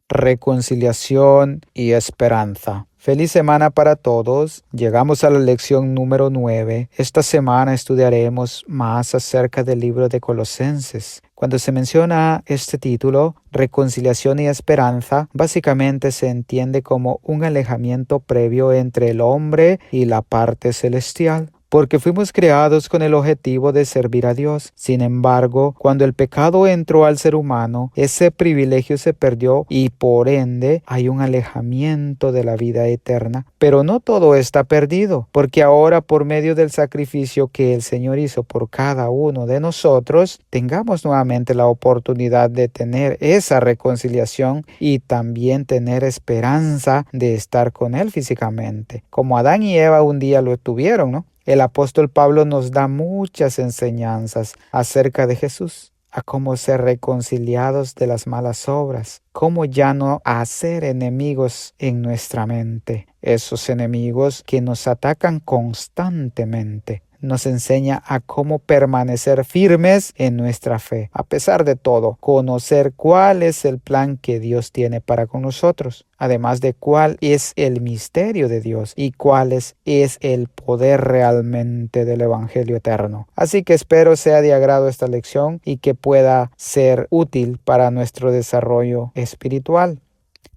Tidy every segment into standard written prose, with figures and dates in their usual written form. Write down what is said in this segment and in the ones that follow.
reconciliación y esperanza. Feliz semana para todos. Llegamos a la lección número 9. Esta semana estudiaremos más acerca del libro de Colosenses. Cuando se menciona este título, reconciliación y esperanza, básicamente se entiende como un alejamiento previo entre el hombre y la parte celestial. Porque fuimos creados con el objetivo de servir a Dios. Sin embargo, cuando el pecado entró al ser humano, ese privilegio se perdió y por ende hay un alejamiento de la vida eterna. Pero no todo está perdido, porque ahora por medio del sacrificio que el Señor hizo por cada uno de nosotros, tengamos nuevamente la oportunidad de tener esa reconciliación y también tener esperanza de estar con Él físicamente, como Adán y Eva un día lo tuvieron, ¿no? El apóstol Pablo nos da muchas enseñanzas acerca de Jesús, a cómo ser reconciliados de las malas obras, cómo ya no hacer enemigos en nuestra mente, esos enemigos que nos atacan constantemente. Nos enseña a cómo permanecer firmes en nuestra fe, a pesar de todo, conocer cuál es el plan que Dios tiene para con nosotros, además de cuál es el misterio de Dios y cuál es el poder realmente del Evangelio eterno. Así que espero sea de agrado esta lección y que pueda ser útil para nuestro desarrollo espiritual.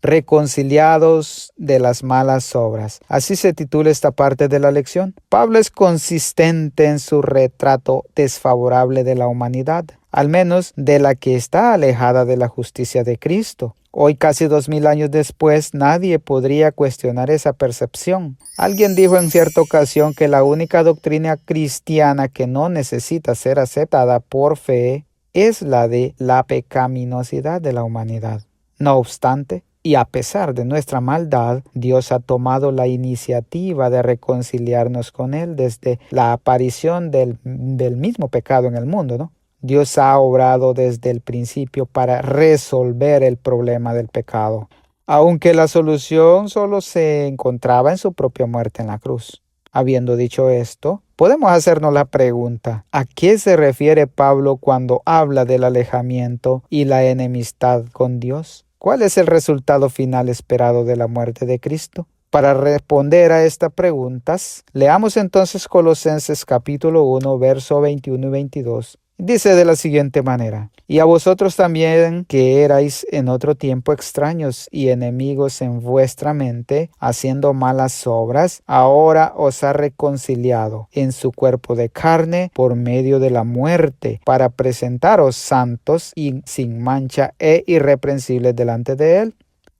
Reconciliados de las malas obras. Así se titula esta parte de la lección. Pablo es consistente en su retrato desfavorable de la humanidad, al menos de la que está alejada de la justicia de Cristo. Hoy, casi 2000 años después, nadie podría cuestionar esa percepción. Alguien dijo en cierta ocasión que la única doctrina cristiana que no necesita ser aceptada por fe es la de la pecaminosidad de la humanidad. No obstante, y a pesar de nuestra maldad, Dios ha tomado la iniciativa de reconciliarnos con Él desde la aparición del mismo pecado en el mundo, ¿no? Dios ha obrado desde el principio para resolver el problema del pecado, aunque la solución solo se encontraba en su propia muerte en la cruz. Habiendo dicho esto, podemos hacernos la pregunta, ¿a qué se refiere Pablo cuando habla del alejamiento y la enemistad con Dios? ¿Cuál es el resultado final esperado de la muerte de Cristo? Para responder a estas preguntas, leamos entonces Colosenses capítulo 1, verso 21 y 22. Dice de la siguiente manera: y a vosotros también, que erais en otro tiempo extraños y enemigos en vuestra mente, haciendo malas obras, ahora os ha reconciliado en su cuerpo de carne por medio de la muerte, para presentaros santos y sin mancha e irreprensibles delante de él.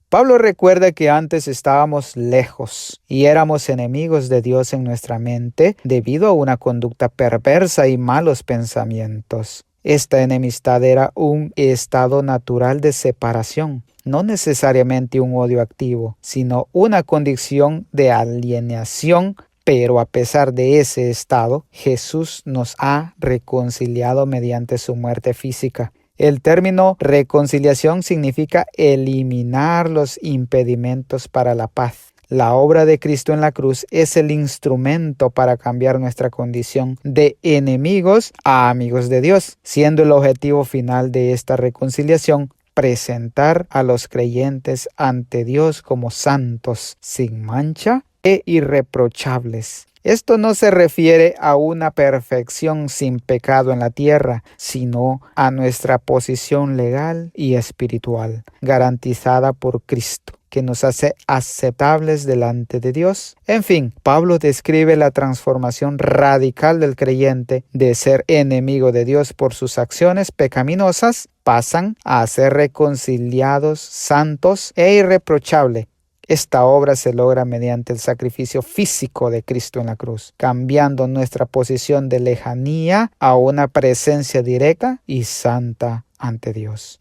Pablo recuerda que antes estábamos lejos y éramos enemigos de Dios en nuestra mente debido a una conducta perversa y malos pensamientos. Esta enemistad era un estado natural de separación, no necesariamente un odio activo, sino una condición de alienación. Pero a pesar de ese estado, Jesús nos ha reconciliado mediante su muerte física. El término reconciliación significa eliminar los impedimentos para la paz. La obra de Cristo en la cruz es el instrumento para cambiar nuestra condición de enemigos a amigos de Dios, siendo el objetivo final de esta reconciliación presentar a los creyentes ante Dios como santos, sin mancha e irreprochables. Esto no se refiere a una perfección sin pecado en la tierra, sino a nuestra posición legal y espiritual, garantizada por Cristo, que nos hace aceptables delante de Dios. En fin, Pablo describe la transformación radical del creyente de ser enemigo de Dios por sus acciones pecaminosas, pasan a ser reconciliados, santos e irreprochables. Esta obra se logra mediante el sacrificio físico de Cristo en la cruz, cambiando nuestra posición de lejanía a una presencia directa y santa ante Dios.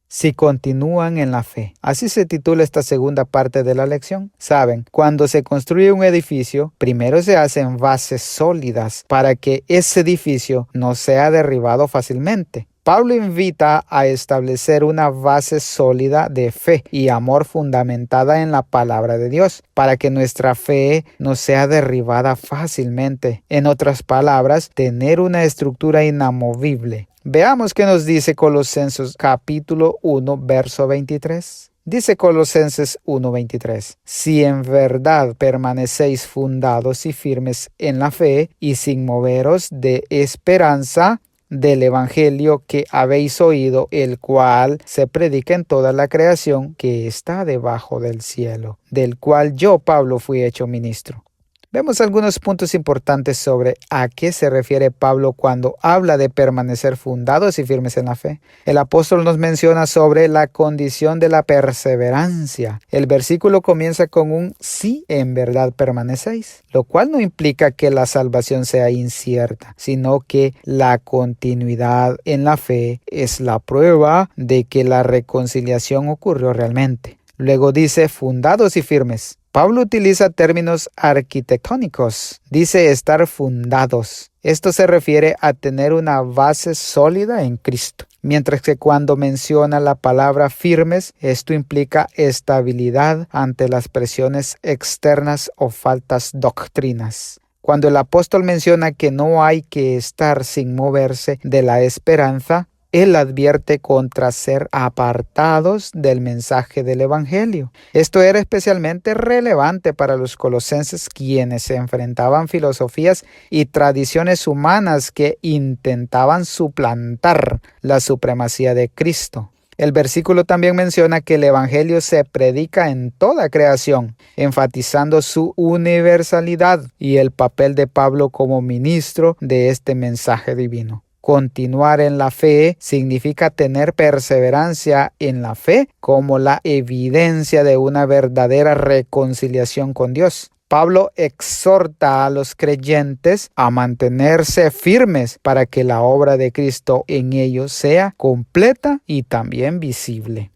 Si continúan en la fe. Así se titula esta segunda parte de la lección. Saben, cuando se construye un edificio, primero se hacen bases sólidas para que ese edificio no sea derribado fácilmente. Pablo invita a establecer una base sólida de fe y amor fundamentada en la palabra de Dios, para que nuestra fe no sea derribada fácilmente. En otras palabras, tener una estructura inamovible. Veamos qué nos dice Colosenses capítulo 1, verso 23. Dice Colosenses 1:23, si en verdad permanecéis fundados y firmes en la fe y sin moveros de esperanza del evangelio que habéis oído, el cual se predica en toda la creación que está debajo del cielo, del cual yo, Pablo, fui hecho ministro. Vemos algunos puntos importantes sobre a qué se refiere Pablo cuando habla de permanecer fundados y firmes en la fe. El apóstol nos menciona sobre la condición de la perseverancia. El versículo comienza con un si en verdad permanecéis, lo cual no implica que la salvación sea incierta, sino que la continuidad en la fe es la prueba de que la reconciliación ocurrió realmente. Luego dice fundados y firmes. Pablo utiliza términos arquitectónicos. Dice estar fundados. Esto se refiere a tener una base sólida en Cristo. Mientras que cuando menciona la palabra firmes, esto implica estabilidad ante las presiones externas o faltas doctrinas. Cuando el apóstol menciona que no hay que estar sin moverse de la esperanza, él advierte contra ser apartados del mensaje del Evangelio. Esto era especialmente relevante para los colosenses, quienes se enfrentaban filosofías y tradiciones humanas que intentaban suplantar la supremacía de Cristo. El versículo también menciona que el Evangelio se predica en toda creación, enfatizando su universalidad y el papel de Pablo como ministro de este mensaje divino. Continuar en la fe significa tener perseverancia en la fe como la evidencia de una verdadera reconciliación con Dios. Pablo exhorta a los creyentes a mantenerse firmes para que la obra de Cristo en ellos sea completa y también visible.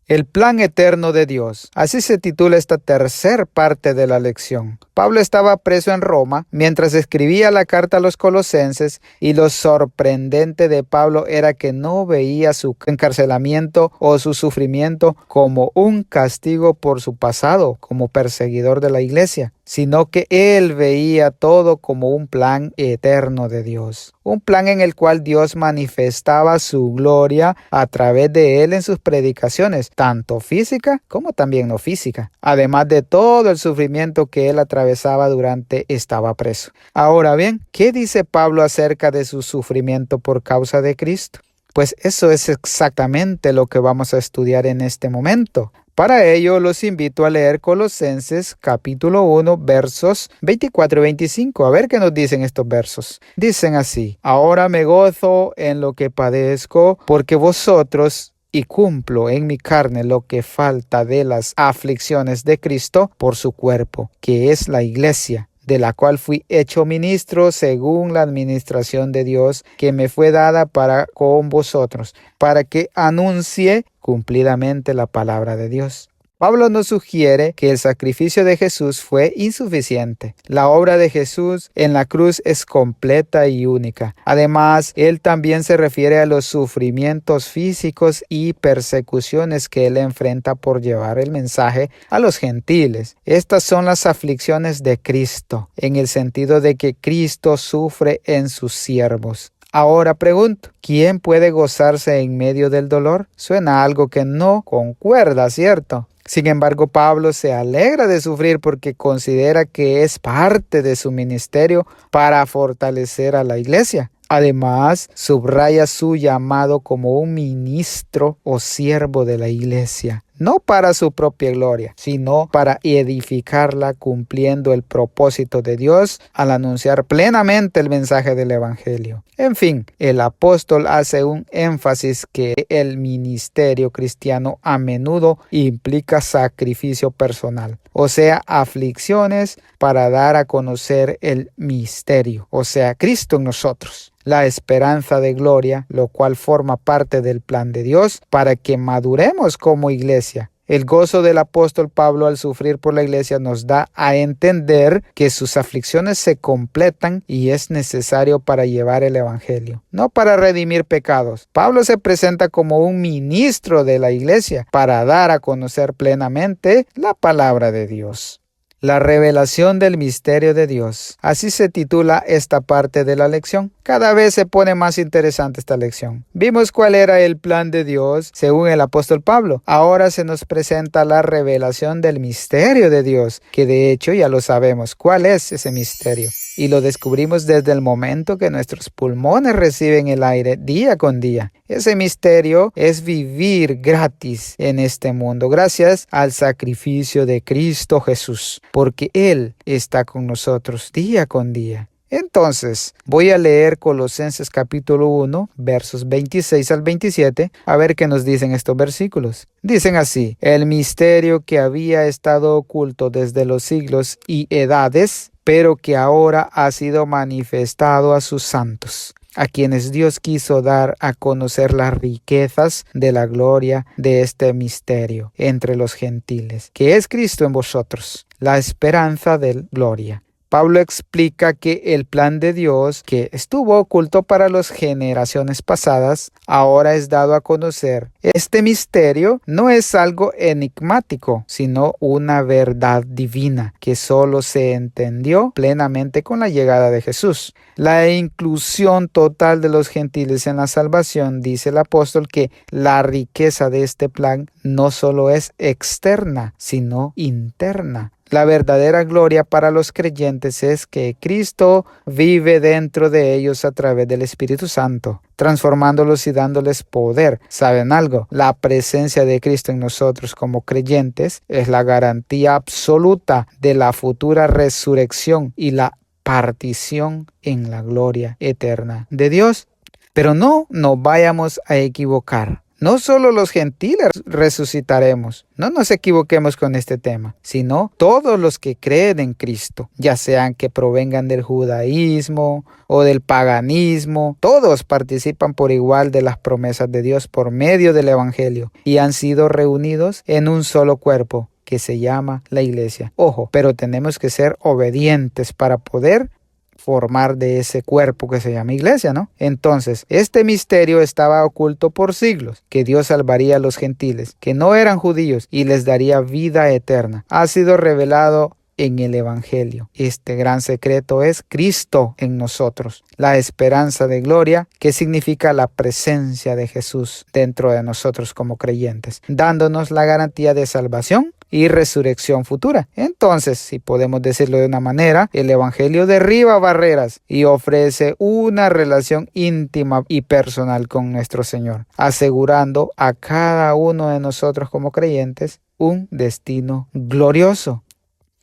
El plan eterno de Dios. Así se titula esta tercera parte de la lección. Pablo estaba preso en Roma mientras escribía la carta a los colosenses, y lo sorprendente de Pablo era que no veía su encarcelamiento o su sufrimiento como un castigo por su pasado como perseguidor de la iglesia, sino que él veía todo como un plan eterno de Dios. Un plan en el cual Dios manifestaba su gloria a través de él en sus predicaciones, tanto física como también no física, además de todo el sufrimiento que él atravesaba durante estaba preso. Ahora bien, ¿qué dice Pablo acerca de su sufrimiento por causa de Cristo? Pues eso es exactamente lo que vamos a estudiar en este momento. Para ello los invito a leer Colosenses capítulo 1 versos 24 y 25. A ver qué nos dicen estos versos. Dicen así: ahora me gozo en lo que padezco, porque vosotros, y cumplo en mi carne lo que falta de las aflicciones de Cristo por su cuerpo, que es la iglesia, de la cual fui hecho ministro según la administración de Dios que me fue dada para con vosotros, para que anuncie cumplidamente la palabra de Dios. Pablo nos sugiere que el sacrificio de Jesús fue insuficiente. La obra de Jesús en la cruz es completa y única. Además, él también se refiere a los sufrimientos físicos y persecuciones que él enfrenta por llevar el mensaje a los gentiles. Estas son las aflicciones de Cristo, en el sentido de que Cristo sufre en sus siervos. Ahora pregunto, ¿quién puede gozarse en medio del dolor? Suena algo que no concuerda, ¿cierto? Sin embargo, Pablo se alegra de sufrir porque considera que es parte de su ministerio para fortalecer a la iglesia. Además, subraya su llamado como un ministro o siervo de la iglesia, no para su propia gloria, sino para edificarla cumpliendo el propósito de Dios al anunciar plenamente el mensaje del Evangelio. En fin, el apóstol hace un énfasis que el ministerio cristiano a menudo implica sacrificio personal, o sea, aflicciones para dar a conocer el misterio, o sea, Cristo en nosotros. La esperanza de gloria, lo cual forma parte del plan de Dios para que maduremos como iglesia. El gozo del apóstol Pablo al sufrir por la iglesia nos da a entender que sus aflicciones se completan y es necesario para llevar el evangelio, no para redimir pecados. Pablo se presenta como un ministro de la iglesia para dar a conocer plenamente la palabra de Dios. La revelación del misterio de Dios. Así se titula esta parte de la lección. Cada vez se pone más interesante esta lección. Vimos cuál era el plan de Dios según el apóstol Pablo. Ahora se nos presenta la revelación del misterio de Dios, que de hecho ya lo sabemos. ¿Cuál es ese misterio? Y lo descubrimos desde el momento que nuestros pulmones reciben el aire día con día. Ese misterio es vivir gratis en este mundo gracias al sacrificio de Cristo Jesús, porque Él está con nosotros día con día. Entonces, voy a leer Colosenses capítulo 1, versos 26 al 27, a ver qué nos dicen estos versículos. Dicen así: el misterio que había estado oculto desde los siglos y edades, pero que ahora ha sido manifestado a sus santos, a quienes Dios quiso dar a conocer las riquezas de la gloria de este misterio entre los gentiles, que es Cristo en vosotros, la esperanza de gloria. Pablo explica que el plan de Dios, que estuvo oculto para las generaciones pasadas, ahora es dado a conocer. Este misterio no es algo enigmático, sino una verdad divina que solo se entendió plenamente con la llegada de Jesús. La inclusión total de los gentiles en la salvación, dice el apóstol, que la riqueza de este plan no solo es externa, sino interna. La verdadera gloria para los creyentes es que Cristo vive dentro de ellos a través del Espíritu Santo, transformándolos y dándoles poder. ¿Saben algo? La presencia de Cristo en nosotros como creyentes es la garantía absoluta de la futura resurrección y la partición en la gloria eterna de Dios. Pero no nos vayamos a equivocar. No solo los gentiles resucitaremos, no nos equivoquemos con este tema, sino todos los que creen en Cristo, ya sean que provengan del judaísmo o del paganismo, todos participan por igual de las promesas de Dios por medio del Evangelio y han sido reunidos en un solo cuerpo que se llama la iglesia. Ojo, pero tenemos que ser obedientes para poder formar de ese cuerpo que se llama iglesia, ¿no? Entonces, este misterio estaba oculto por siglos, que Dios salvaría a los gentiles, que no eran judíos, y les daría vida eterna. Ha sido revelado en el Evangelio. Este gran secreto es Cristo en nosotros, la esperanza de gloria, que significa la presencia de Jesús dentro de nosotros como creyentes, dándonos la garantía de salvación y resurrección futura. Entonces, si podemos decirlo de una manera, el Evangelio derriba barreras y ofrece una relación íntima y personal con nuestro Señor, asegurando a cada uno de nosotros como creyentes un destino glorioso.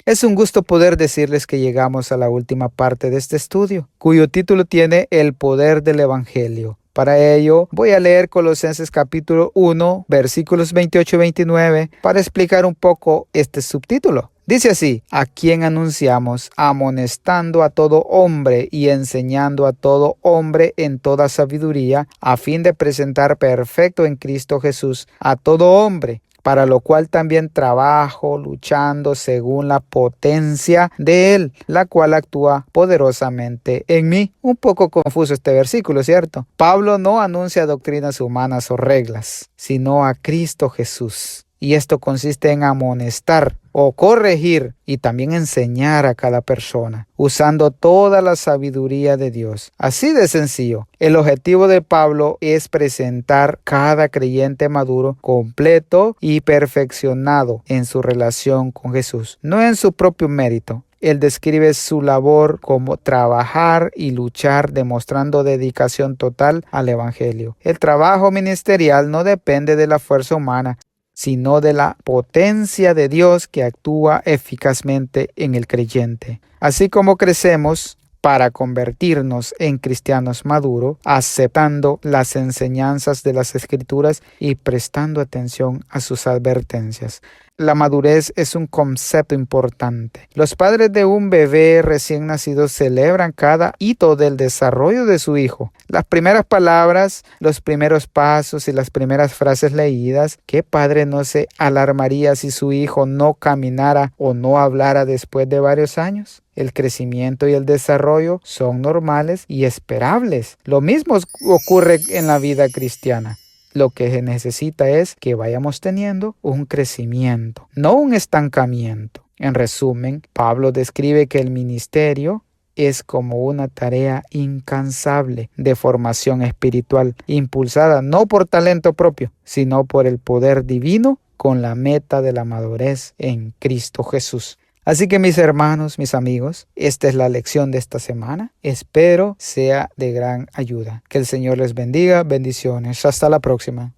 Es un gusto poder decirles que llegamos a la última parte de este estudio, cuyo título tiene El poder del Evangelio. Para ello, voy a leer Colosenses capítulo 1, versículos 28 y 29, para explicar un poco este subtítulo. Dice así: a quien anunciamos, amonestando a todo hombre y enseñando a todo hombre en toda sabiduría, a fin de presentar perfecto en Cristo Jesús a todo hombre, para lo cual también trabajo, luchando según la potencia de Él, la cual actúa poderosamente en mí. Un poco confuso este versículo, ¿cierto? Pablo no anuncia doctrinas humanas o reglas, sino a Cristo Jesús. Y esto consiste en amonestar o corregir y también enseñar a cada persona, usando toda la sabiduría de Dios. Así de sencillo. El objetivo de Pablo es presentar cada creyente maduro, completo y perfeccionado en su relación con Jesús, no en su propio mérito. Él describe su labor como trabajar y luchar, demostrando dedicación total al Evangelio. El trabajo ministerial no depende de la fuerza humana, sino de la potencia de Dios que actúa eficazmente en el creyente. Así como crecemos para convertirnos en cristianos maduros, aceptando las enseñanzas de las Escrituras y prestando atención a sus advertencias. La madurez es un concepto importante. Los padres de un bebé recién nacido celebran cada hito del desarrollo de su hijo. Las primeras palabras, los primeros pasos y las primeras frases leídas. ¿Qué padre no se alarmaría si su hijo no caminara o no hablara después de varios años? El crecimiento y el desarrollo son normales y esperables. Lo mismo ocurre en la vida cristiana. Lo que se necesita es que vayamos teniendo un crecimiento, no un estancamiento. En resumen, Pablo describe que el ministerio es como una tarea incansable de formación espiritual, impulsada no por talento propio, sino por el poder divino con la meta de la madurez en Cristo Jesús. Así que mis hermanos, mis amigos, esta es la lección de esta semana. Espero sea de gran ayuda. Que el Señor les bendiga. Bendiciones. Hasta la próxima.